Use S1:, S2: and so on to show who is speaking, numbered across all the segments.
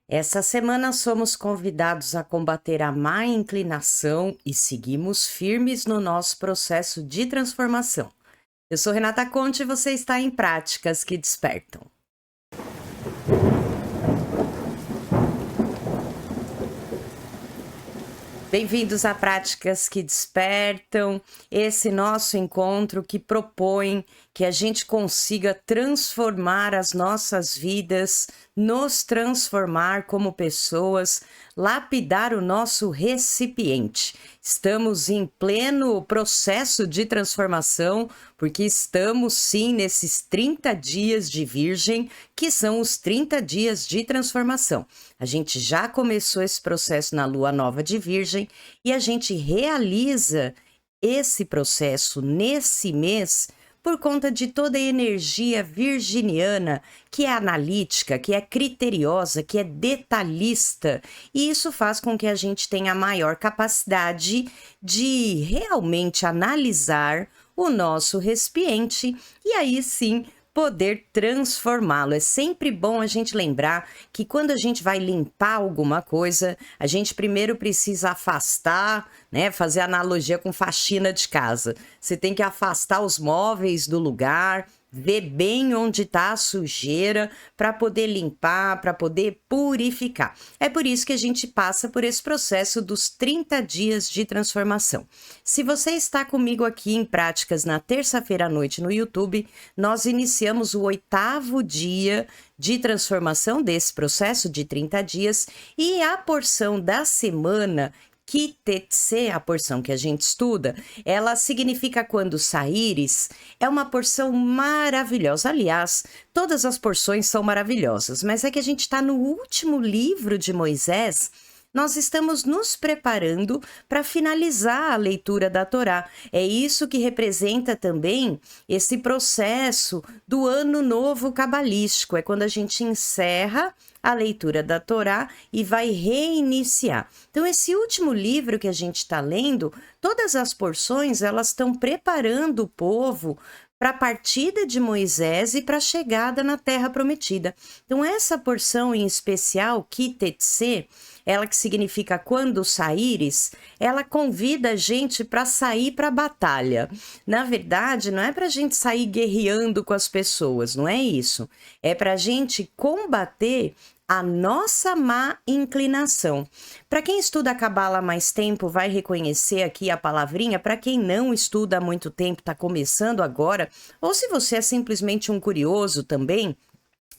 S1: Essa semana somos convidados a combater a má inclinação e seguimos firmes no nosso processo de transformação. Eu sou Renata Conte e você está em Práticas que Despertam. Bem-vindos a Práticas que Despertam, esse nosso encontro que propõe que a gente consiga transformar as nossas vidas, nos transformar como pessoas, lapidar o nosso recipiente. Estamos em pleno processo de transformação, porque estamos sim nesses 30 dias de Virgem, que são os 30 dias de transformação. A gente já começou esse processo na Lua Nova de Virgem e a gente realiza esse processo nesse mês por conta de toda a energia virginiana, que é analítica, que é criteriosa, que é detalhista, e isso faz com que a gente tenha maior capacidade de realmente analisar o nosso recipiente e aí sim poder transformá-lo. É sempre bom a gente lembrar que quando a gente vai limpar alguma coisa, a gente primeiro precisa afastar, né? Fazer analogia com faxina de casa. Você tem que afastar os móveis do lugar, ver bem onde está a sujeira para poder limpar, para poder purificar. É por isso que a gente passa por esse processo dos 30 dias de transformação. Se você está comigo aqui em Práticas na terça-feira à noite no YouTube, nós iniciamos o 8º dia de transformação desse processo de 30 dias e a porção da semana Kitetse, a porção que a gente estuda, ela significa quando saíres, é uma porção maravilhosa. Aliás, todas as porções são maravilhosas, mas é que a gente está no último livro de Moisés. Nós estamos nos preparando para finalizar a leitura da Torá. É isso que representa também esse processo do Ano Novo Cabalístico. É quando a gente encerra a leitura da Torá e vai reiniciar. Então, esse último livro que a gente está lendo, todas as porções, elas estão preparando o povo para a partida de Moisés e para a chegada na Terra Prometida. Então, essa porção em especial, Kitetse, ela que significa quando saíres, ela convida a gente para sair para a batalha. Na verdade, não é para a gente sair guerreando com as pessoas, não é isso. É para a gente combater a nossa má inclinação. Para quem estuda a Cabala há mais tempo, vai reconhecer aqui a palavrinha. Para quem não estuda há muito tempo, está começando agora, ou se você é simplesmente um curioso também,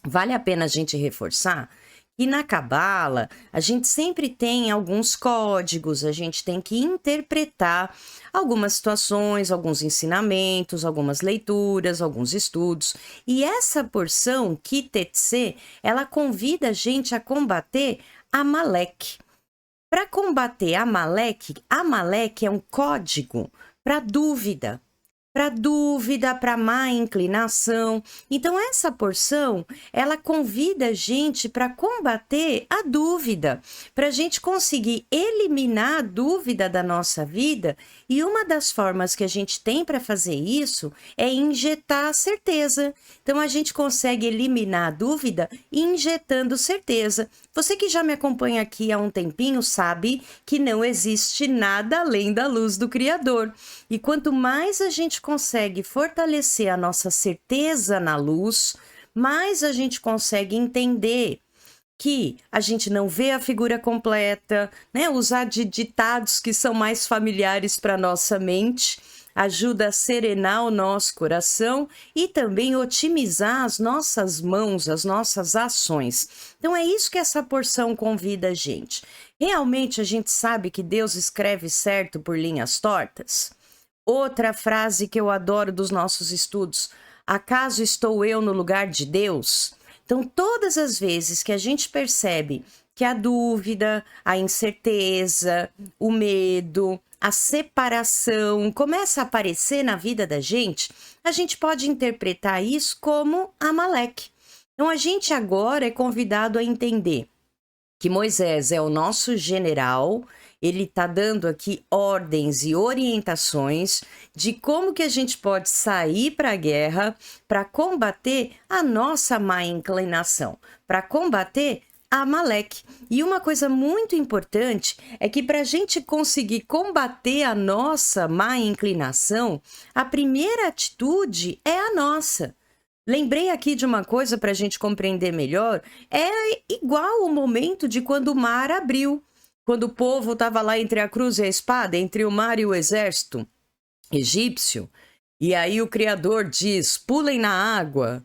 S1: vale a pena a gente reforçar. E na Cabala, a gente sempre tem alguns códigos, a gente tem que interpretar algumas situações, alguns ensinamentos, algumas leituras, alguns estudos. E essa porção, Kitetse, ela convida a gente a combater Amaleque. Para combater Amaleque é um código para dúvida, para má inclinação. Então, essa porção, ela convida a gente para combater a dúvida, para a gente conseguir eliminar a dúvida da nossa vida. E uma das formas que a gente tem para fazer isso é injetar a certeza. Então, a gente consegue eliminar a dúvida injetando certeza. Você que já me acompanha aqui há um tempinho sabe que não existe nada além da luz do Criador. E quanto mais a gente consegue fortalecer a nossa certeza na luz, mais a gente consegue entender que a gente não vê a figura completa, né? Usar de ditados que são mais familiares para nossa mente ajuda a serenar o nosso coração e também otimizar as nossas mãos, as nossas ações. Então é isso que essa porção convida a gente. Realmente a gente sabe que Deus escreve certo por linhas tortas? Outra frase que eu adoro dos nossos estudos: acaso estou eu no lugar de Deus? Então, todas as vezes que a gente percebe que a dúvida, a incerteza, o medo, a separação começa a aparecer na vida da gente, a gente pode interpretar isso como Amaleque. Então, a gente agora é convidado a entender que Moisés é o nosso general, ele está dando aqui ordens e orientações de como que a gente pode sair para a guerra para combater a nossa má inclinação, para combater Amaleque. E uma coisa muito importante é que para a gente conseguir combater a nossa má inclinação, a primeira atitude é a nossa. Lembrei aqui de uma coisa para a gente compreender melhor, é igual o momento de quando o mar abriu, quando o povo estava lá entre a cruz e a espada, entre o mar e o exército egípcio, e aí o Criador diz, pulem na água.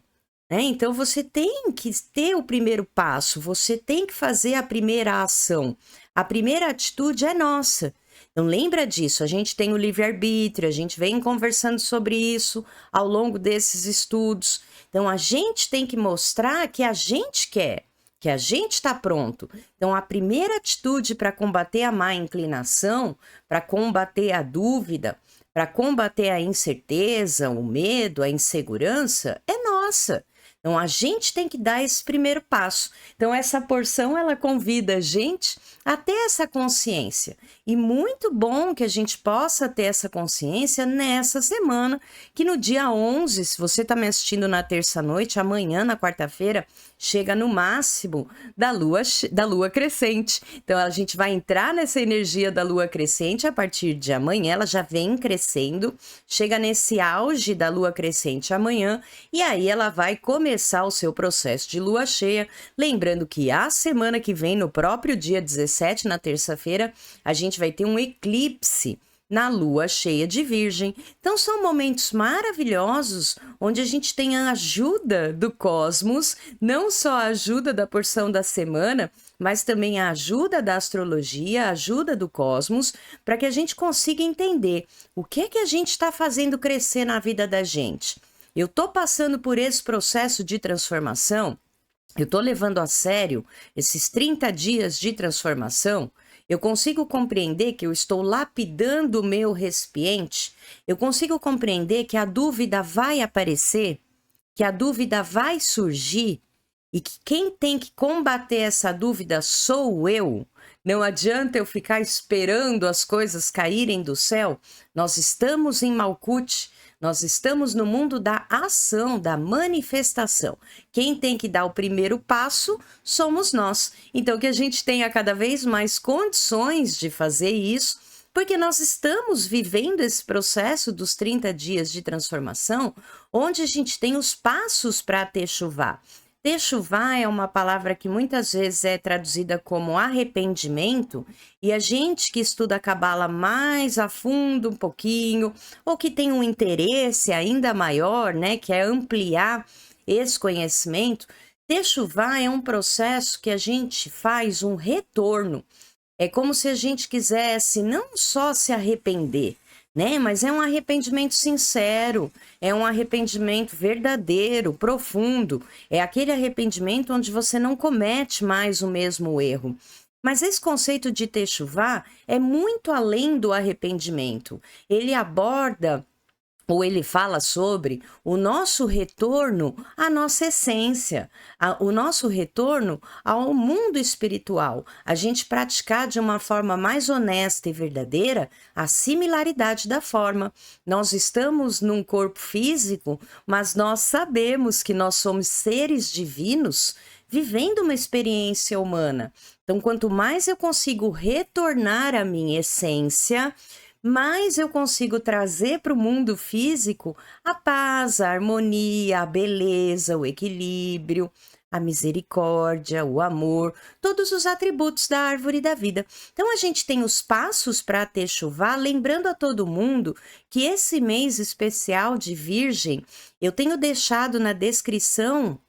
S1: Então você tem que ter o primeiro passo, você tem que fazer a primeira ação. A primeira atitude é nossa. Então lembra disso, a gente tem o livre-arbítrio, a gente vem conversando sobre isso ao longo desses estudos. Então a gente tem que mostrar que a gente quer, que a gente está pronto. Então a primeira atitude para combater a má inclinação, para combater a dúvida, para combater a incerteza, o medo, a insegurança, é nossa. Então, a gente tem que dar esse primeiro passo. Então, essa porção, ela convida a gente a ter essa consciência. E muito bom que a gente possa ter essa consciência nessa semana, que no dia 11, se você está me assistindo na terça-noite, amanhã, na quarta-feira, chega no máximo da lua crescente. Então, a gente vai entrar nessa energia da lua crescente a partir de amanhã, ela já vem crescendo, chega nesse auge da lua crescente amanhã, e aí ela vai começar o seu processo de lua cheia. Lembrando que a semana que vem, no próprio dia 17, na terça-feira, a gente vai ter um eclipse na lua cheia de Virgem. Então são momentos maravilhosos onde a gente tem a ajuda do cosmos, não só a ajuda da porção da semana, mas também a ajuda da astrologia, a ajuda do cosmos, para que a gente consiga entender o que é que a gente está fazendo crescer na vida da gente. Eu estou passando por esse processo de transformação, eu estou levando a sério esses 30 dias de transformação, eu consigo compreender que eu estou lapidando o meu recipiente, eu consigo compreender que a dúvida vai aparecer, que a dúvida vai surgir e que quem tem que combater essa dúvida sou eu. Não adianta eu ficar esperando as coisas caírem do céu. Nós estamos em Malkuth, nós estamos no mundo da ação, da manifestação. Quem tem que dar o primeiro passo somos nós. Então, que a gente tenha cada vez mais condições de fazer isso, porque nós estamos vivendo esse processo dos 30 dias de transformação, onde a gente tem os passos para techuvá. Techuvá é uma palavra que muitas vezes é traduzida como arrependimento, e a gente que estuda a Cabala mais a fundo um pouquinho, ou que tem um interesse ainda maior, né, que é ampliar esse conhecimento, techuvá é um processo que a gente faz um retorno. É como se a gente quisesse não só se arrepender, né? Mas é um arrependimento sincero, é um arrependimento verdadeiro, profundo. É aquele arrependimento onde você não comete mais o mesmo erro. Mas esse conceito de techuvá é muito além do arrependimento. Ele aborda ou ele fala sobre o nosso retorno à nossa essência, o nosso retorno ao mundo espiritual, a gente praticar de uma forma mais honesta e verdadeira a similaridade da forma. Nós estamos num corpo físico, mas nós sabemos que nós somos seres divinos vivendo uma experiência humana. Então, quanto mais eu consigo retornar à minha essência, mais eu consigo trazer para o mundo físico a paz, a harmonia, a beleza, o equilíbrio, a misericórdia, o amor, todos os atributos da árvore da vida. Então a gente tem os passos para techuvá, lembrando a todo mundo que esse mês especial de Virgem, eu tenho deixado na descrição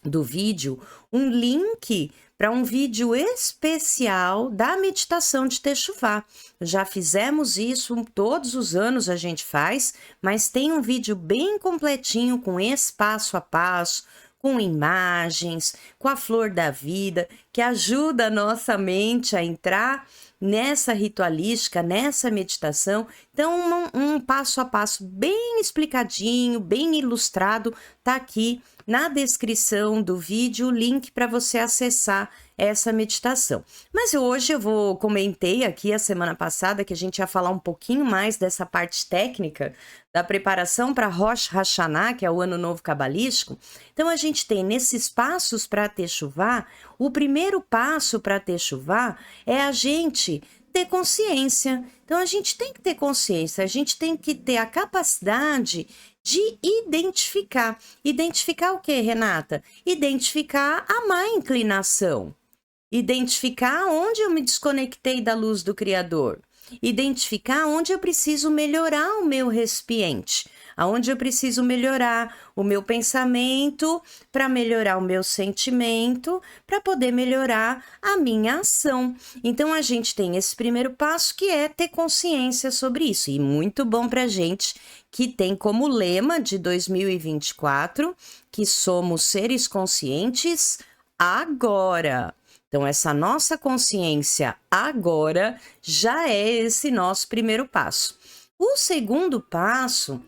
S1: do vídeo um link para um vídeo especial da meditação de techuvá. Já fizemos isso, todos os anos a gente faz, mas tem um vídeo bem completinho com esse passo a passo, com imagens, com a flor da vida, que ajuda a nossa mente a entrar nessa ritualística, nessa meditação. Então, um passo a passo bem explicadinho, bem ilustrado, tá aqui na descrição do vídeo o link para você acessar essa meditação. Mas hoje comentei aqui a semana passada que a gente ia falar um pouquinho mais dessa parte técnica da preparação para Rosh Hashanah, que é o Ano Novo Cabalístico. Então a gente tem nesses passos para Techuvá, o primeiro passo para Techuvá é a gente ter consciência. Então a gente tem que ter consciência, a gente tem que ter a capacidade de identificar. Identificar o que, Renata? Identificar a má inclinação. Identificar onde eu me desconectei da luz do Criador. Identificar onde eu preciso melhorar o meu recipiente. Aonde eu preciso melhorar o meu pensamento, para melhorar o meu sentimento, para poder melhorar a minha ação. Então, a gente tem esse primeiro passo que é ter consciência sobre isso. E muito bom para a gente que tem como lema de 2024 que somos seres conscientes agora. Então, essa nossa consciência agora já é esse nosso primeiro passo. O segundo passo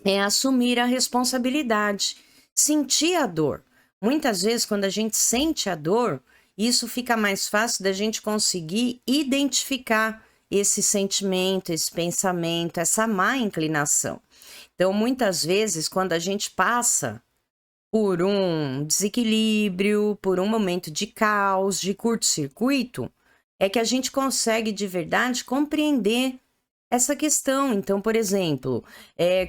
S1: é assumir a responsabilidade, sentir a dor. Muitas vezes, quando a gente sente a dor, isso fica mais fácil da gente conseguir identificar esse sentimento, esse pensamento, essa má inclinação. Então, muitas vezes, quando a gente passa por um desequilíbrio, por um momento de caos, de curto-circuito, é que a gente consegue de verdade compreender essa questão. Então, por exemplo,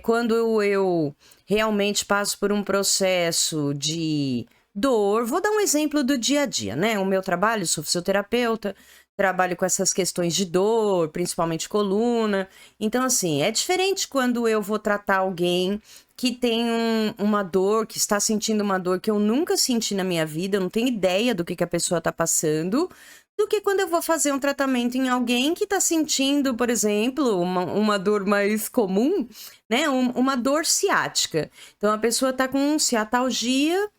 S1: quando eu realmente passo por um processo de dor, vou dar um exemplo do dia a dia, né? O meu trabalho, sou fisioterapeuta, trabalho com essas questões de dor, principalmente coluna. Então, assim, é diferente quando eu vou tratar alguém que tem uma dor, que está sentindo uma dor que eu nunca senti na minha vida, eu não tenho ideia do que a pessoa está passando, do que quando eu vou fazer um tratamento em alguém que está sentindo, por exemplo, uma dor mais comum, né? Uma dor ciática. Então, a pessoa está com ciatalgia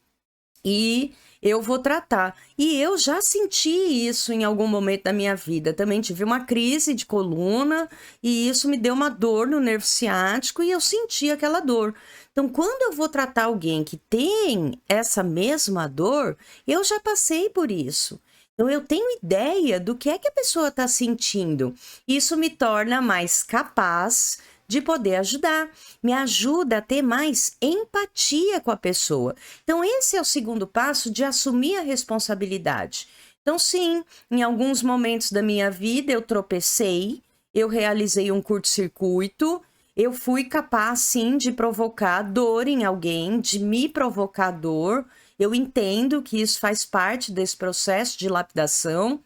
S1: e eu vou tratar. E eu já senti isso em algum momento da minha vida. Também tive uma crise de coluna e isso me deu uma dor no nervo ciático e eu senti aquela dor. Então, quando eu vou tratar alguém que tem essa mesma dor, eu já passei por isso. Então, eu tenho ideia do que é que a pessoa está sentindo. Isso me torna mais capaz de poder ajudar, me ajuda a ter mais empatia com a pessoa. Então, esse é o segundo passo de assumir a responsabilidade. Então, sim, em alguns momentos da minha vida eu tropecei, eu realizei um curto-circuito, eu fui capaz, sim, de provocar dor em alguém, de me provocar dor. Eu entendo que isso faz parte desse processo de lapidação.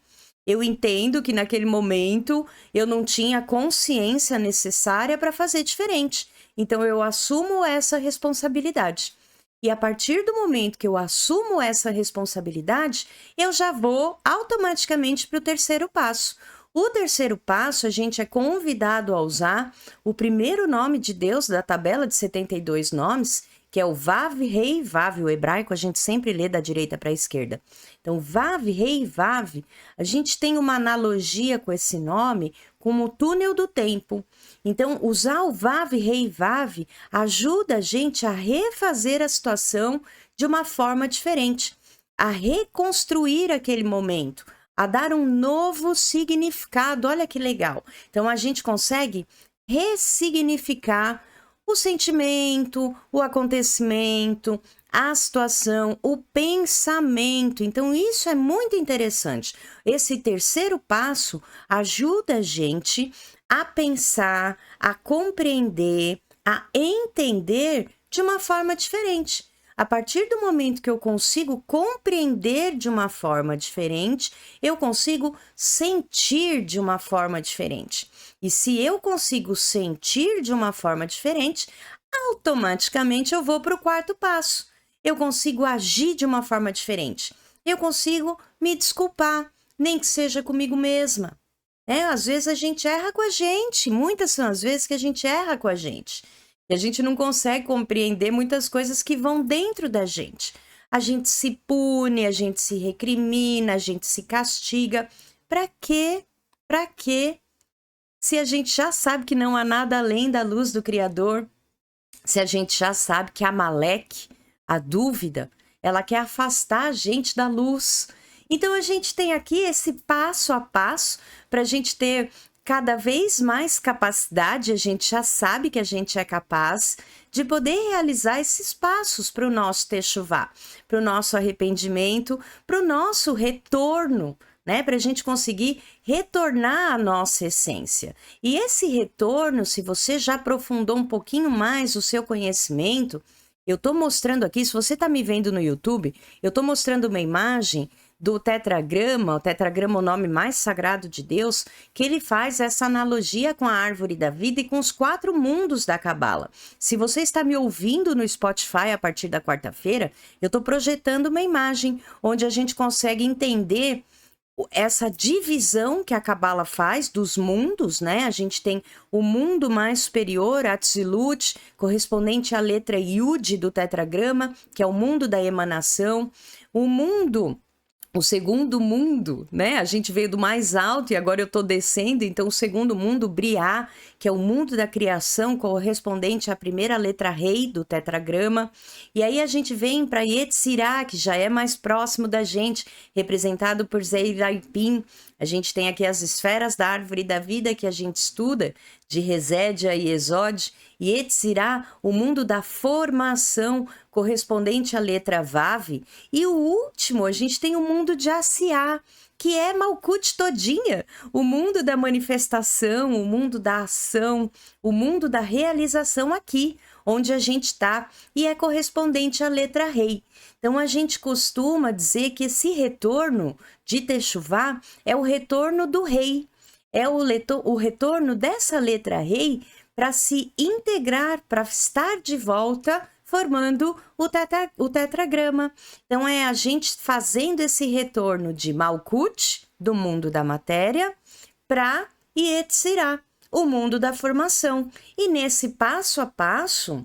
S1: Eu entendo que naquele momento eu não tinha a consciência necessária para fazer diferente. Então eu assumo essa responsabilidade. E a partir do momento que eu assumo essa responsabilidade, eu já vou automaticamente para o terceiro passo. O terceiro passo, a gente é convidado a usar o primeiro nome de Deus da tabela de 72 nomes, que é o Vav Rei Vav. O hebraico a gente sempre lê da direita para a esquerda. Então, Vav Rei Vav, a gente tem uma analogia com esse nome como o túnel do tempo. Então, usar o Vav Rei Vav ajuda a gente a refazer a situação de uma forma diferente, a reconstruir aquele momento, a dar um novo significado. Olha que legal. Então, a gente consegue ressignificar o sentimento, o acontecimento, a situação, o pensamento. Então, isso é muito interessante. Esse terceiro passo ajuda a gente a pensar, a compreender, a entender de uma forma diferente. A partir do momento que eu consigo compreender de uma forma diferente, eu consigo sentir de uma forma diferente. E se eu consigo sentir de uma forma diferente, automaticamente eu vou para o quarto passo. Eu consigo agir de uma forma diferente. Eu consigo me desculpar, nem que seja comigo mesma. Às vezes a gente erra com a gente, muitas são as vezes que a gente erra com a gente. E a gente não consegue compreender muitas coisas que vão dentro da gente. A gente se pune, a gente se recrimina, a gente se castiga. Para quê? Para quê? Se a gente já sabe que não há nada além da luz do Criador, se a gente já sabe que Amaleque, a dúvida, ela quer afastar a gente da luz. Então a gente tem aqui esse passo a passo para a gente ter cada vez mais capacidade, a gente já sabe que a gente é capaz de poder realizar esses passos para o nosso techuvá, para o nosso arrependimento, para o nosso retorno, né? Para a gente conseguir retornar à nossa essência. E esse retorno, se você já aprofundou um pouquinho mais o seu conhecimento, eu estou mostrando aqui, se você está me vendo no YouTube, eu estou mostrando uma imagem do tetragrama, o tetragrama é o nome mais sagrado de Deus, que ele faz essa analogia com a árvore da vida e com os 4 mundos da Cabala. Se você está me ouvindo no Spotify a partir da quarta-feira, eu estou projetando uma imagem onde a gente consegue entender essa divisão que a Cabala faz dos mundos, né? A gente tem o mundo mais superior, Atzilut, correspondente à letra Yud do tetragrama, que é o mundo da emanação. O segundo mundo, né? A gente veio do mais alto e agora eu estou descendo, então o segundo mundo, Briá, que é o mundo da criação, correspondente à primeira letra rei do tetragrama. E aí a gente vem para Yetzirah, que já é mais próximo da gente, representado por Zeiraipim. A gente tem aqui as esferas da árvore da vida que a gente estuda, de Resédia e Exode. E Yetzirah, o mundo da formação, correspondente à letra Vav. E o último, a gente tem o mundo de Asiá, que é Malkut todinha, o mundo da manifestação, o mundo da ação, o mundo da realização aqui, onde a gente está, e é correspondente à letra Rei. Então, a gente costuma dizer que esse retorno de Techuvá é o retorno do Rei, é o retorno dessa letra Rei para se integrar, para estar de volta, formando o tetragrama. Então, é a gente fazendo esse retorno de Malkut, do mundo da matéria, para Yetzirah, o mundo da formação. E nesse passo a passo,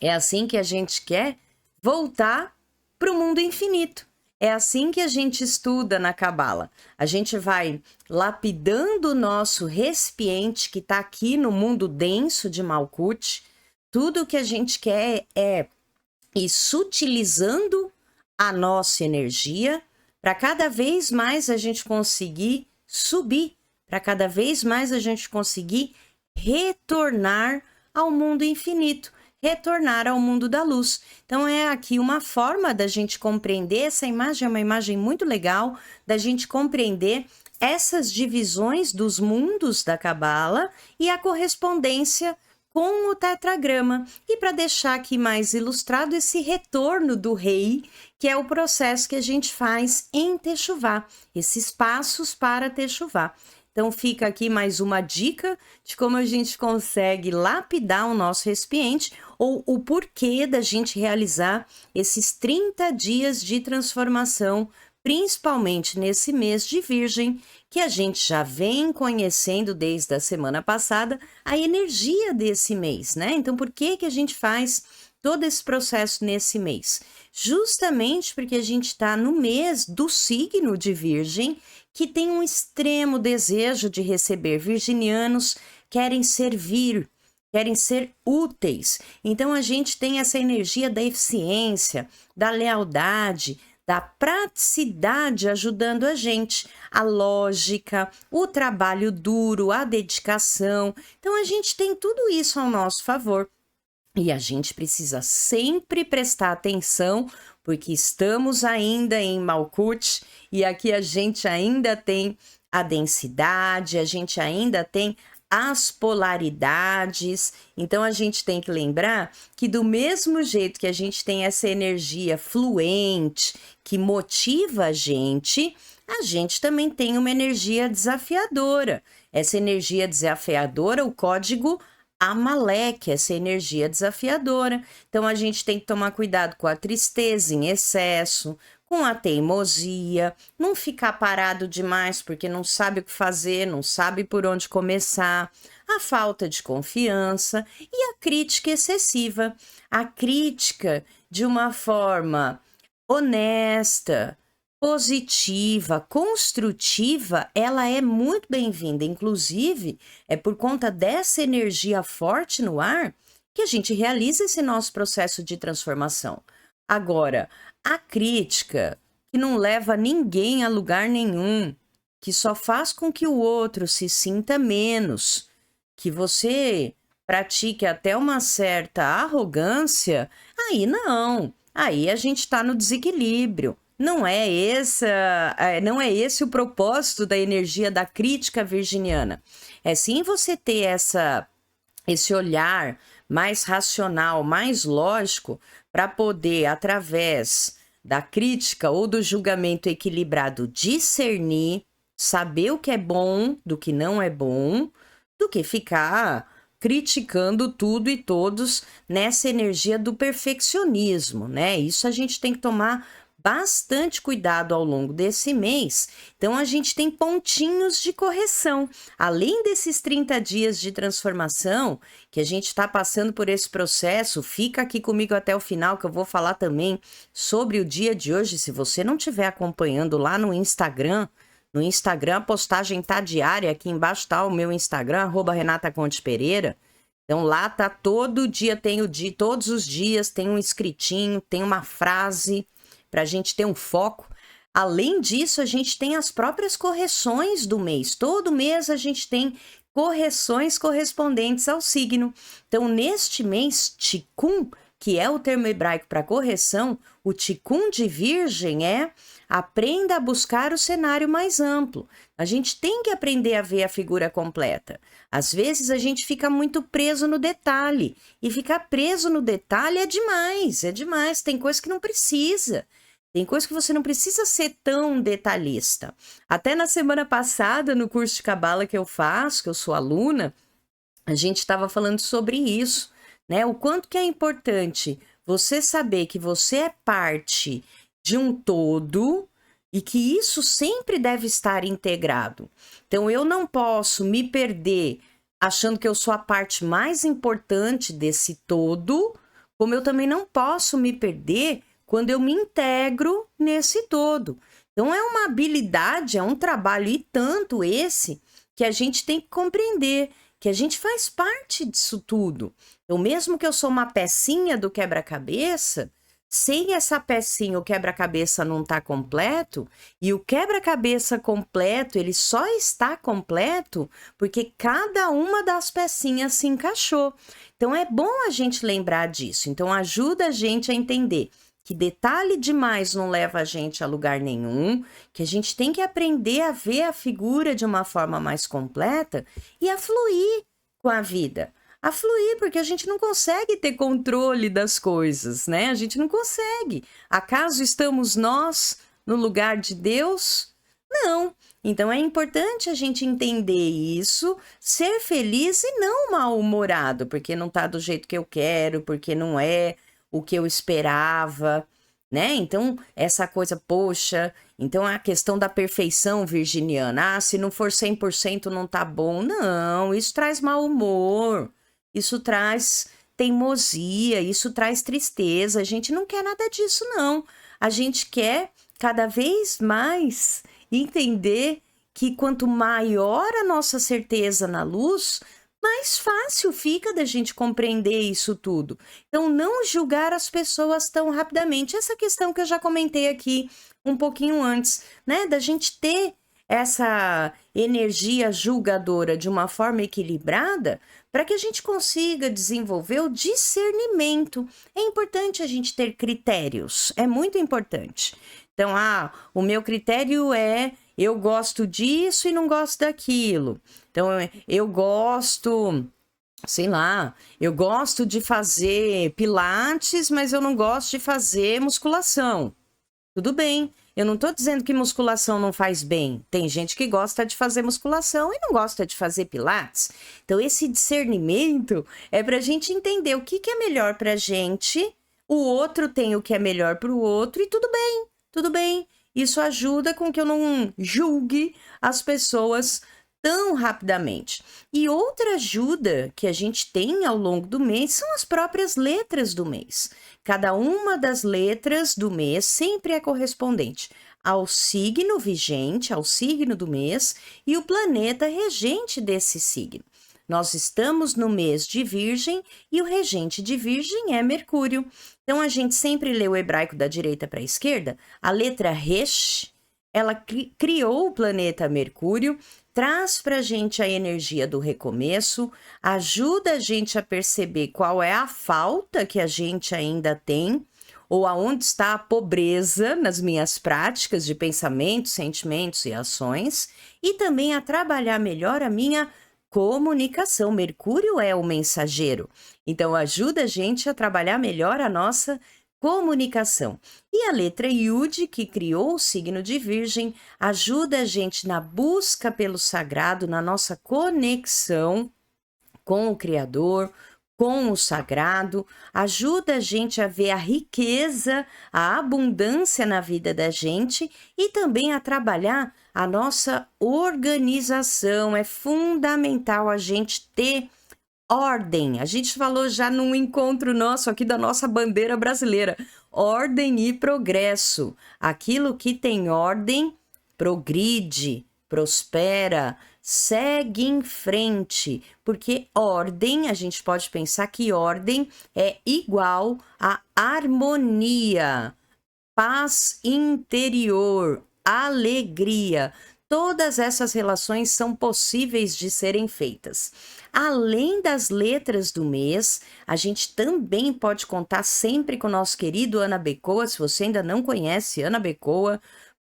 S1: é assim que a gente quer voltar para o mundo infinito. É assim que a gente estuda na Cabala. A gente vai lapidando o nosso recipiente que está aqui no mundo denso de Malkut. Tudo o que a gente quer é ir sutilizando a nossa energia para cada vez mais a gente conseguir subir, para cada vez mais a gente conseguir retornar ao mundo infinito, retornar ao mundo da luz. Então é aqui uma forma da gente compreender, essa imagem é uma imagem muito legal, da gente compreender essas divisões dos mundos da Cabala e a correspondência com o tetragrama. E para deixar aqui mais ilustrado esse retorno do rei, que é o processo que a gente faz em Techuvá, esses passos para Techuvá. Então fica aqui mais uma dica de como a gente consegue lapidar o nosso recipiente ou o porquê da gente realizar esses 30 dias de transformação, principalmente nesse mês de Virgem, que a gente já vem conhecendo desde a semana passada a energia desse mês, né? Então por que a gente faz todo esse processo nesse mês? Justamente porque a gente está no mês do signo de Virgem, que tem um extremo desejo de receber. Virginianos querem servir, querem ser úteis. Então a gente tem essa energia da eficiência, da lealdade, da praticidade ajudando a gente, a lógica, o trabalho duro, a dedicação. Então a gente tem tudo isso ao nosso favor. E a gente precisa sempre prestar atenção, porque estamos ainda em Malkut e aqui a gente ainda tem a densidade, a gente ainda tem as polaridades. Então a gente tem que lembrar que do mesmo jeito que a gente tem essa energia fluente que motiva a gente também tem uma energia desafiadora. Essa energia desafiadora, o código Amaleque, essa energia desafiadora. Então a gente tem que tomar cuidado com a tristeza em excesso, com a teimosia, não ficar parado demais porque não sabe o que fazer, não sabe por onde começar, a falta de confiança e a crítica excessiva. A crítica de uma forma honesta, positiva, construtiva, ela é muito bem-vinda. Inclusive, é por conta dessa energia forte no ar que a gente realiza esse nosso processo de transformação. Agora, a crítica que não leva ninguém a lugar nenhum, que só faz com que o outro se sinta menos, que você pratique até uma certa arrogância, aí não. Aí a gente está no desequilíbrio. Não é esse o propósito da energia da crítica virginiana. É sim você ter esse olhar mais racional, mais lógico, para poder, através da crítica ou do julgamento equilibrado, discernir, saber o que é bom do que não é bom, do que ficar criticando tudo e todos nessa energia do perfeccionismo, né? Isso a gente tem que tomar bastante cuidado ao longo desse mês. Então, a gente tem pontinhos de correção. Além desses 30 dias de transformação, que a gente está passando por esse processo, fica aqui comigo até o final, que eu vou falar também sobre o dia de hoje. Se você não estiver acompanhando lá no Instagram a postagem tá diária, aqui embaixo tá o meu Instagram, @Renata Conte Pereira. Então lá tá todo dia, todos os dias tem um escritinho, tem uma frase para a gente ter um foco. Além disso, a gente tem as próprias correções do mês. Todo mês a gente tem correções correspondentes ao signo. Então, neste mês, Tikkun, que é o termo hebraico para correção, o Tikkun de Virgem é: aprenda a buscar o cenário mais amplo. A gente tem que aprender a ver a figura completa. Às vezes a gente fica muito preso no detalhe, e ficar preso no detalhe é demais. Tem coisa que não precisa. Tem coisa que você não precisa ser tão detalhista. Até na semana passada, no curso de Cabala que eu faço, que eu sou aluna, a gente estava falando sobre isso, né? O quanto que é importante você saber que você é parte de um todo e que isso sempre deve estar integrado. Então, eu não posso me perder achando que eu sou a parte mais importante desse todo, como eu também não posso me perder quando eu me integro nesse todo. Então, é uma habilidade, é um trabalho e tanto esse que a gente tem que compreender, que a gente faz parte disso tudo. Então, mesmo que eu sou uma pecinha do quebra-cabeça, sem essa pecinha, o quebra-cabeça não está completo, e o quebra-cabeça completo, ele só está completo porque cada uma das pecinhas se encaixou. Então, é bom a gente lembrar disso. Então, ajuda a gente a entender que detalhe demais não leva a gente a lugar nenhum, que a gente tem que aprender a ver a figura de uma forma mais completa e a fluir com a vida. A fluir, porque a gente não consegue ter controle das coisas, né? A gente não consegue. Acaso estamos nós no lugar de Deus? Não. Então é importante a gente entender isso, ser feliz e não mal-humorado, porque não tá do jeito que eu quero, porque não é o que eu esperava, né? Então, essa coisa, poxa, então a questão da perfeição virginiana, se não for 100% não tá bom. Não, isso traz mau humor, isso traz teimosia, isso traz tristeza. A gente não quer nada disso, não. A gente quer cada vez mais entender que quanto maior a nossa certeza na luz, mais fácil fica da gente compreender isso tudo. Então, não julgar as pessoas tão rapidamente. Essa questão que eu já comentei aqui um pouquinho antes, né? Da gente ter essa energia julgadora de uma forma equilibrada para que a gente consiga desenvolver o discernimento. É importante a gente ter critérios, é muito importante. Então, o meu critério é: eu gosto disso e não gosto daquilo. Então, eu gosto, sei lá, eu gosto de fazer pilates, mas eu não gosto de fazer musculação. Tudo bem, eu não estou dizendo que musculação não faz bem. Tem gente que gosta de fazer musculação e não gosta de fazer pilates. Então, esse discernimento é para a gente entender o que é melhor para a gente, o outro tem o que é melhor para o outro e tudo bem, tudo bem. Isso ajuda com que eu não julgue as pessoas tão rapidamente. E outra ajuda que a gente tem ao longo do mês são as próprias letras do mês. Cada uma das letras do mês sempre é correspondente ao signo vigente, ao signo do mês e o planeta regente desse signo. Nós estamos no mês de Virgem e o regente de Virgem é Mercúrio. Então, a gente sempre lê o hebraico da direita para a esquerda. A letra Resh, ela criou o planeta Mercúrio, traz para a gente a energia do recomeço, ajuda a gente a perceber qual é a falta que a gente ainda tem, ou aonde está a pobreza nas minhas práticas de pensamentos, sentimentos e ações, e também a trabalhar melhor a minha comunicação. Mercúrio é o mensageiro, então ajuda a gente a trabalhar melhor a nossa comunicação. E a letra Yud, que criou o signo de Virgem, ajuda a gente na busca pelo sagrado, na nossa conexão com o Criador, com o sagrado, ajuda a gente a ver a riqueza, a abundância na vida da gente e também a trabalhar a nossa organização. É fundamental a gente ter ordem. A gente falou já num encontro nosso aqui da nossa bandeira brasileira. Ordem e progresso. Aquilo que tem ordem progride, prospera, segue em frente, porque ordem, a gente pode pensar que ordem é igual a harmonia, paz interior, alegria. Todas essas relações são possíveis de serem feitas. Além das letras do mês, a gente também pode contar sempre com o nosso querido Ana Becoa. Se você ainda não conhece Ana Becoa,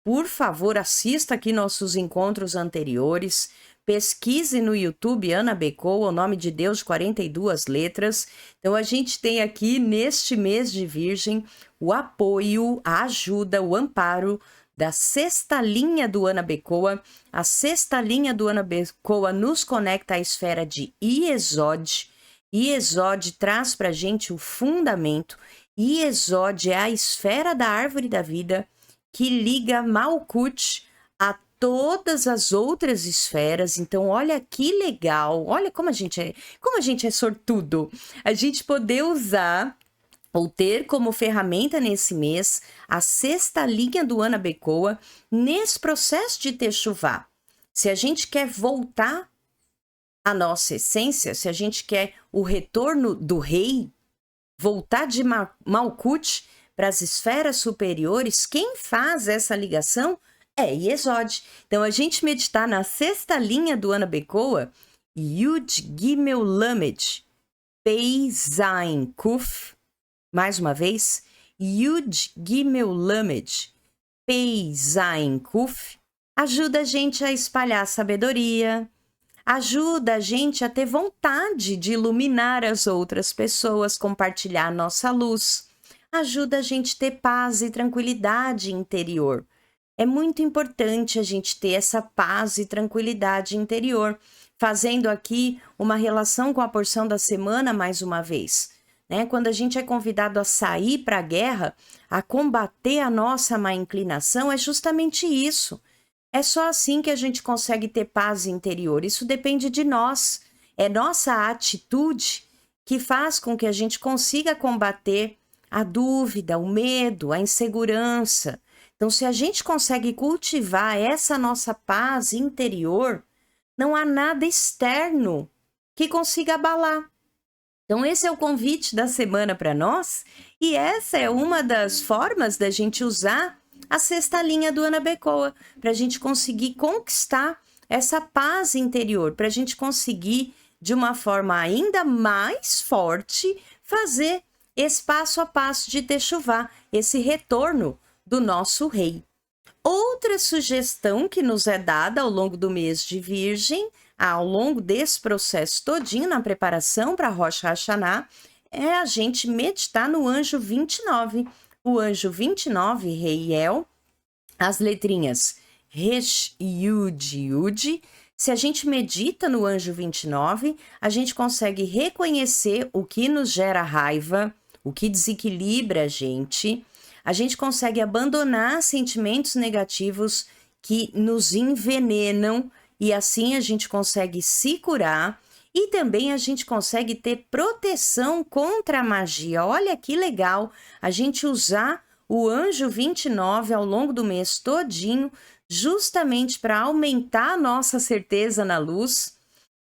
S1: por favor, assista aqui nossos encontros anteriores. Pesquise no YouTube Ana Becoa, o nome de Deus de 42 letras. Então, a gente tem aqui, neste mês de Virgem, o apoio, a ajuda, o amparo da sexta linha do Ana Becoa. A sexta linha do Ana Becoa nos conecta à esfera de Iesod. Iesod traz para a gente o fundamento. Iesod é a esfera da árvore da vida que liga Malkuth a todas as outras esferas. Então, olha que legal, olha como a gente é sortudo. A gente poder usar ou ter como ferramenta nesse mês a sexta linha do Ana Becoa nesse processo de Techuvá. Se a gente quer voltar à nossa essência, se a gente quer o retorno do rei, voltar de Malkuth para as esferas superiores, quem faz essa ligação é Iesod. Então, a gente meditar na sexta linha do Ana Becoa, Yud Gimel Lamed, Pei Zain Kuf, mais uma vez, Yud Gimel Lamed, Pei Zain Kuf, ajuda a gente a espalhar sabedoria, ajuda a gente a ter vontade de iluminar as outras pessoas, compartilhar nossa luz, ajuda a gente a ter paz e tranquilidade interior. É muito importante a gente ter essa paz e tranquilidade interior, fazendo aqui uma relação com a porção da semana mais uma vez. Quando a gente é convidado a sair para a guerra, a combater a nossa má inclinação, é justamente isso. É só assim que a gente consegue ter paz interior. Isso depende de nós. É nossa atitude que faz com que a gente consiga combater a dúvida, o medo, a insegurança. Então, se a gente consegue cultivar essa nossa paz interior, não há nada externo que consiga abalar. Então, esse é o convite da semana para nós, e essa é uma das formas da gente usar a sexta linha do Ana Becoa, para a gente conseguir conquistar essa paz interior, para a gente conseguir, de uma forma ainda mais forte, fazer esse passo a passo de Techuvá, esse retorno do nosso rei. Outra sugestão que nos é dada ao longo do mês de Virgem, ao longo desse processo todinho na preparação para Rosh Hashanah, é a gente meditar no anjo 29. O anjo 29, Reiel, as letrinhas Resh, Yud, Yud. Se a gente medita no anjo 29, a gente consegue reconhecer o que nos gera raiva, o que desequilibra a gente consegue abandonar sentimentos negativos que nos envenenam e assim a gente consegue se curar e também a gente consegue ter proteção contra a magia. Olha que legal a gente usar o anjo 29 ao longo do mês todinho, justamente para aumentar a nossa certeza na luz,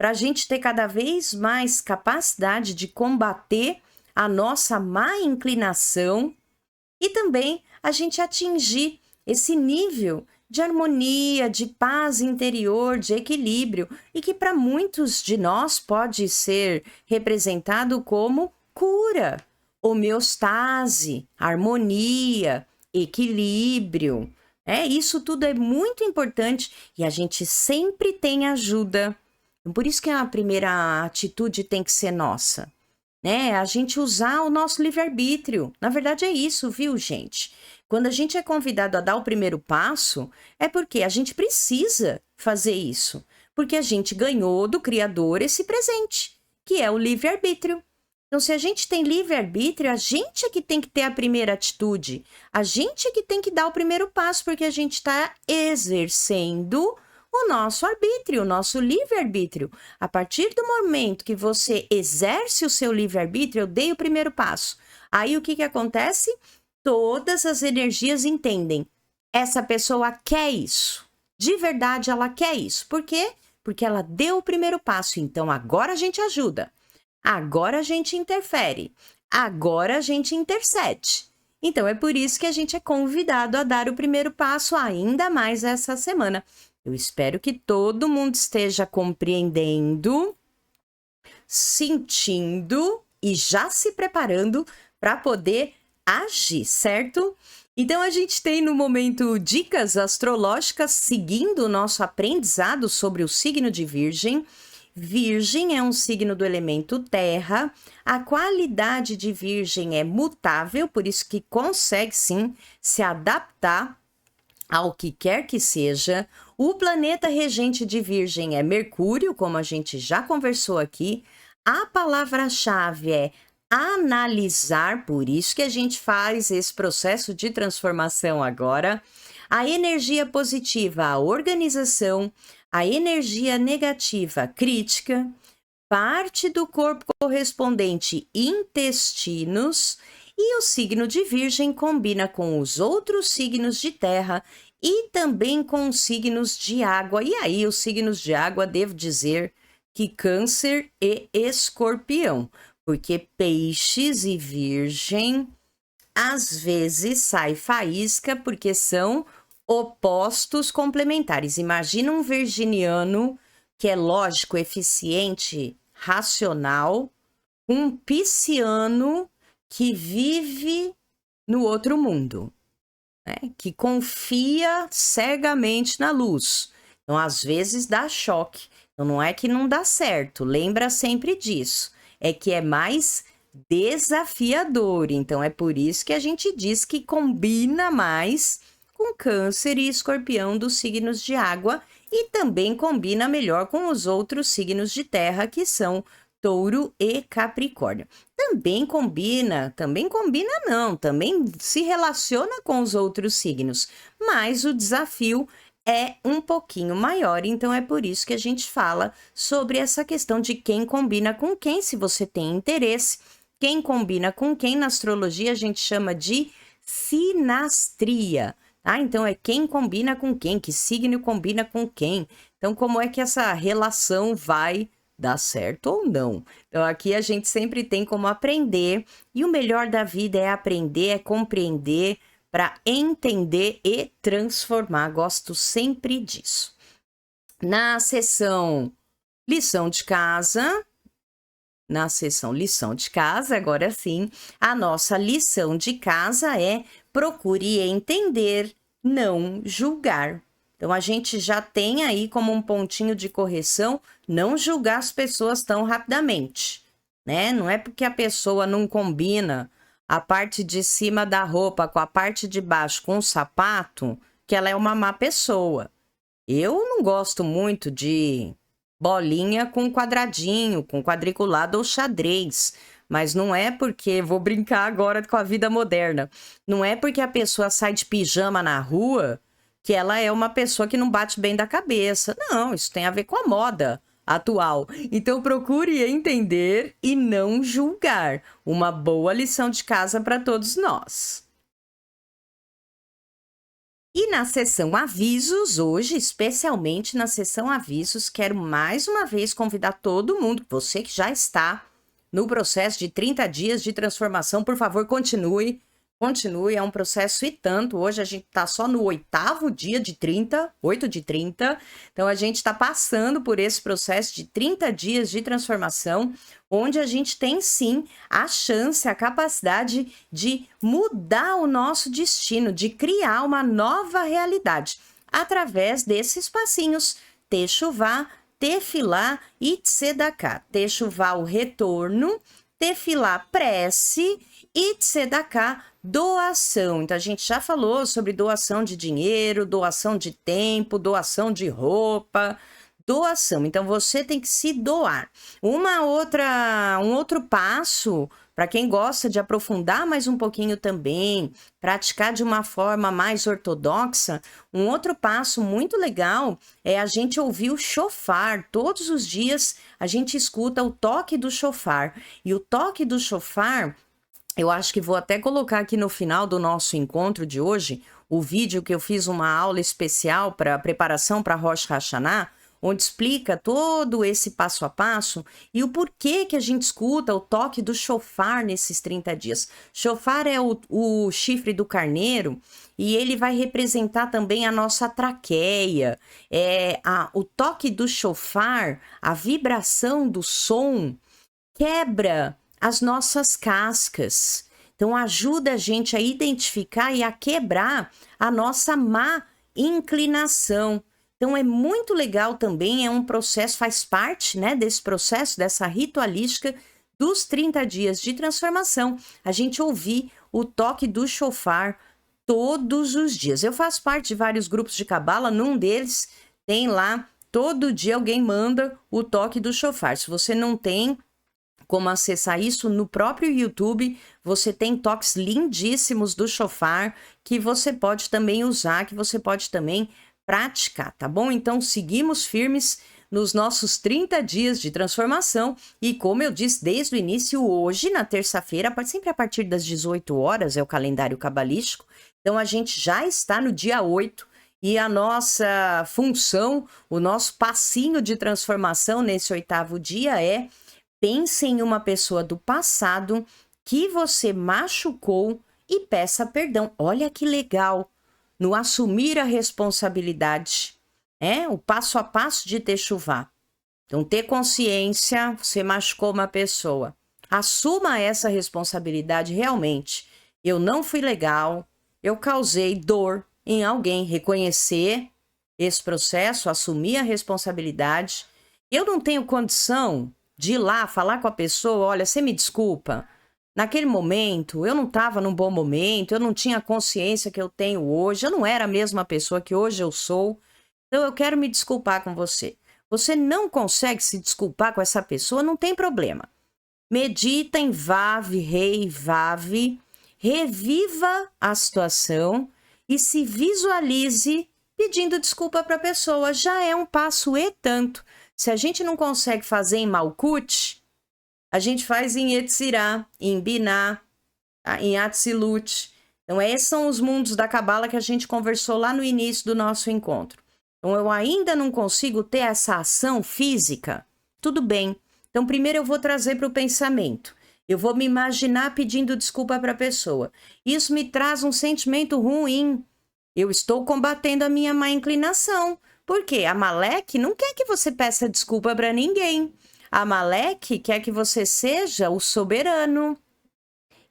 S1: para a gente ter cada vez mais capacidade de combater a nossa má inclinação e também a gente atingir esse nível de harmonia, de paz interior, de equilíbrio, e que para muitos de nós pode ser representado como cura, homeostase, harmonia, equilíbrio. Isso tudo é muito importante e a gente sempre tem ajuda. Por isso que a primeira atitude tem que ser nossa, né? A gente usar o nosso livre-arbítrio. Na verdade é isso, viu, gente? Quando a gente é convidado a dar o primeiro passo, é porque a gente precisa fazer isso. Porque a gente ganhou do Criador esse presente, que é o livre-arbítrio. Então, se a gente tem livre-arbítrio, a gente é que tem que ter a primeira atitude. A gente é que tem que dar o primeiro passo, porque a gente está exercendo o nosso arbítrio, o nosso livre-arbítrio. A partir do momento que você exerce o seu livre-arbítrio, eu dei o primeiro passo. Aí, o que acontece? Todas as energias entendem. Essa pessoa quer isso. De verdade, ela quer isso. Por quê? Porque ela deu o primeiro passo. Então, agora a gente ajuda. Agora a gente interfere. Agora a gente intercede. Então, é por isso que a gente é convidado a dar o primeiro passo ainda mais essa semana. Eu espero que todo mundo esteja compreendendo, sentindo e já se preparando para poder agir, certo? Então, a gente tem no momento dicas astrológicas seguindo o nosso aprendizado sobre o signo de Virgem. Virgem é um signo do elemento terra, a qualidade de Virgem é mutável, por isso que consegue sim se adaptar ao que quer que seja. O planeta regente de Virgem é Mercúrio, como a gente já conversou aqui. A palavra-chave é analisar, por isso que a gente faz esse processo de transformação agora. A energia positiva, a organização. A energia negativa, crítica. Parte do corpo correspondente, intestinos. E o signo de Virgem combina com os outros signos de terra e também com os signos de água. E aí, os signos de água, devo dizer que Câncer e Escorpião, porque Peixes e Virgem às vezes sai faísca porque são opostos complementares. Imagina um virginiano que é lógico, eficiente, racional, um pisciano que vive no outro mundo, né? Que confia cegamente na luz. Então, às vezes dá choque. Então, não é que não dá certo, lembra sempre disso. É que é mais desafiador. Então, é por isso que a gente diz que combina mais com Câncer e Escorpião dos signos de água e também combina melhor com os outros signos de terra, que são Touro e Capricórnio. Também combina não, também se relaciona com os outros signos, mas o desafio é um pouquinho maior, então é por isso que a gente fala sobre essa questão de quem combina com quem, se você tem interesse. Quem combina com quem na astrologia a gente chama de sinastria, tá? Então é quem combina com quem, que signo combina com quem. Então como é que essa relação vai dar certo ou não? Então aqui a gente sempre tem como aprender, e o melhor da vida é aprender, é compreender, para entender e transformar. Gosto sempre disso. Na sessão lição de casa, agora sim, a nossa lição de casa é: procure entender, não julgar. Então, a gente já tem aí como um pontinho de correção, não julgar as pessoas tão rapidamente, né? Não é porque a pessoa não combina a parte de cima da roupa com a parte de baixo com o sapato, que ela é uma má pessoa. Eu não gosto muito de bolinha com quadradinho, com quadriculado ou xadrez, mas não é porque, vou brincar agora com a vida moderna, não é porque a pessoa sai de pijama na rua que ela é uma pessoa que não bate bem da cabeça. Não, isso tem a ver com a moda atual. Então procure entender e não julgar. Uma boa lição de casa para todos nós. E na seção avisos, hoje, especialmente na seção avisos, quero mais uma vez convidar todo mundo, você que já está no processo de 30 dias de transformação, por favor, continue. Continue, é um processo e tanto. Hoje a gente está só no 8º dia de 30, 8 de 30. Então a gente está passando por esse processo de 30 dias de transformação, onde a gente tem sim a chance, a capacidade de mudar o nosso destino, de criar uma nova realidade, através desses passinhos: Techuvá, Tefilá e Tzedaká. Techuvá, o retorno; Tefilá, prece; e Tzedaká, doação. Então, a gente já falou sobre doação de dinheiro, doação de tempo, doação de roupa, doação. Então, você tem que se doar. Um outro passo, para quem gosta de aprofundar mais um pouquinho também, praticar de uma forma mais ortodoxa, um outro passo muito legal é a gente ouvir o shofar. Todos os dias a gente escuta o toque do shofar. E o toque do shofar, eu acho que vou até colocar aqui no final do nosso encontro de hoje o vídeo que eu fiz uma aula especial para preparação para Rosh Hashanah, onde explica todo esse passo a passo e o porquê que a gente escuta o toque do shofar nesses 30 dias. Shofar é o chifre do carneiro e ele vai representar também a nossa traqueia. O toque do shofar, a vibração do som, quebra as nossas cascas. Então, ajuda a gente a identificar e a quebrar a nossa má inclinação. Então, é muito legal também, é um processo, faz parte, né, desse processo, dessa ritualística dos 30 dias de transformação, a gente ouvir o toque do shofar todos os dias. Eu faço parte de vários grupos de cabala, num deles tem lá, todo dia alguém manda o toque do shofar. Se você não tem como acessar isso, no próprio YouTube você tem toques lindíssimos do shofar que você pode também usar, que você pode também praticar, tá bom? Então seguimos firmes nos nossos 30 dias de transformação e, como eu disse desde o início, hoje, na terça-feira, sempre a partir das 18 horas, é o calendário cabalístico, então a gente já está no dia 8 e a nossa função, o nosso passinho de transformação nesse 8º dia é: pense em uma pessoa do passado que você machucou e peça perdão. Olha que legal, no assumir a responsabilidade, o passo a passo de Techuvá. Então, ter consciência, você machucou uma pessoa. Assuma essa responsabilidade realmente. Eu não fui legal, eu causei dor em alguém. Reconhecer esse processo, assumir a responsabilidade. Eu não tenho condição de ir lá falar com a pessoa: olha, você me desculpa, naquele momento eu não estava num bom momento, eu não tinha a consciência que eu tenho hoje, eu não era a mesma pessoa que hoje eu sou, então eu quero me desculpar com você. Você não consegue se desculpar com essa pessoa, não tem problema. Medita em Vav, Rei, Vav, reviva a situação e se visualize pedindo desculpa para a pessoa. Já é um passo e tanto. Se a gente não consegue fazer em Malkut, a gente faz em Yetzirah, em Binah, em Atzilut. Então, esses são os mundos da Cabala que a gente conversou lá no início do nosso encontro. Então, eu ainda não consigo ter essa ação física? Tudo bem. Então, primeiro eu vou trazer para o pensamento. Eu vou me imaginar pedindo desculpa para a pessoa. Isso me traz um sentimento ruim. Eu estou combatendo a minha má inclinação. Porque Amaleque não quer que você peça desculpa para ninguém. Amaleque quer que você seja o soberano.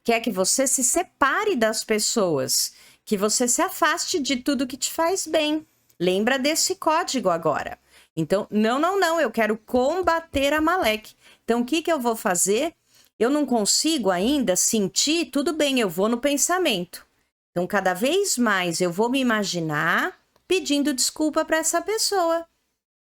S1: Quer que você se separe das pessoas. Que você se afaste de tudo que te faz bem. Lembra desse código agora. Então, não, eu quero combater Amaleque. Então, o que eu vou fazer? Eu não consigo ainda sentir, tudo bem, eu vou no pensamento. Então, cada vez mais eu vou me imaginar pedindo desculpa para essa pessoa.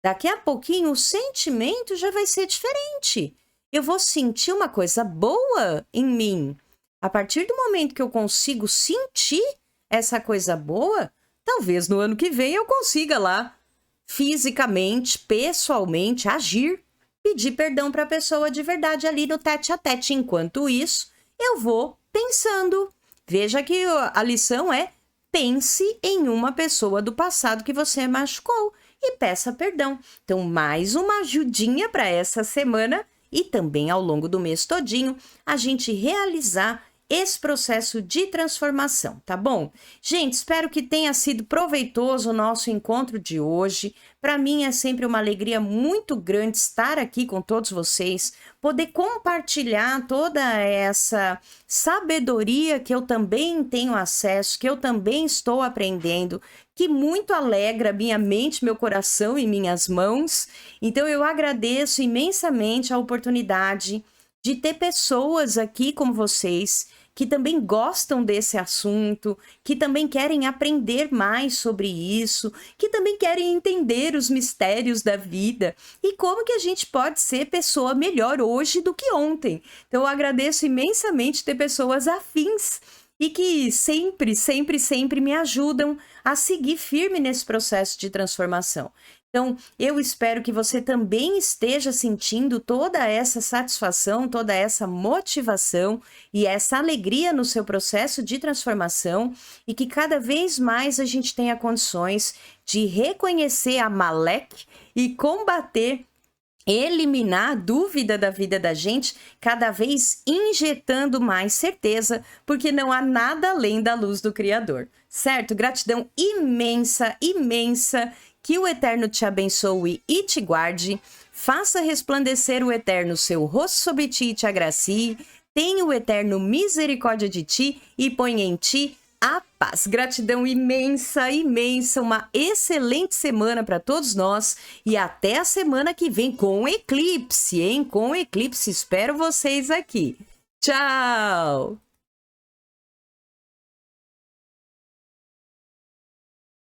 S1: Daqui a pouquinho o sentimento já vai ser diferente. Eu vou sentir uma coisa boa em mim. A partir do momento que eu consigo sentir essa coisa boa, talvez no ano que vem eu consiga lá, fisicamente, pessoalmente, agir, pedir perdão para a pessoa de verdade ali no tete-a-tete. Enquanto isso, eu vou pensando. Veja que a lição é pense em uma pessoa do passado que você machucou e peça perdão. Então, mais uma ajudinha para essa semana e também ao longo do mês todinho, a gente realizar esse processo de transformação, tá bom? Gente, espero que tenha sido proveitoso o nosso encontro de hoje. Para mim é sempre uma alegria muito grande estar aqui com todos vocês, poder compartilhar toda essa sabedoria que eu também tenho acesso, que eu também estou aprendendo, que muito alegra minha mente, meu coração e minhas mãos. Então eu agradeço imensamente a oportunidade de ter pessoas aqui como vocês, que também gostam desse assunto, que também querem aprender mais sobre isso, que também querem entender os mistérios da vida e como que a gente pode ser pessoa melhor hoje do que ontem. Então eu agradeço imensamente ter pessoas afins e que sempre, sempre, sempre me ajudam a seguir firme nesse processo de transformação. Então, eu espero que você também esteja sentindo toda essa satisfação, toda essa motivação e essa alegria no seu processo de transformação e que cada vez mais a gente tenha condições de reconhecer a Maleque e combater, eliminar a dúvida da vida da gente, cada vez injetando mais certeza, porque não há nada além da luz do Criador, certo? Gratidão imensa, imensa. Que o Eterno te abençoe e te guarde, faça resplandecer o Eterno seu rosto sobre ti e te agracie, tenha o Eterno misericórdia de ti e ponha em ti a paz. Gratidão imensa, imensa, uma excelente semana para todos nós e até a semana que vem com eclipse, hein? Com eclipse, espero vocês aqui. Tchau!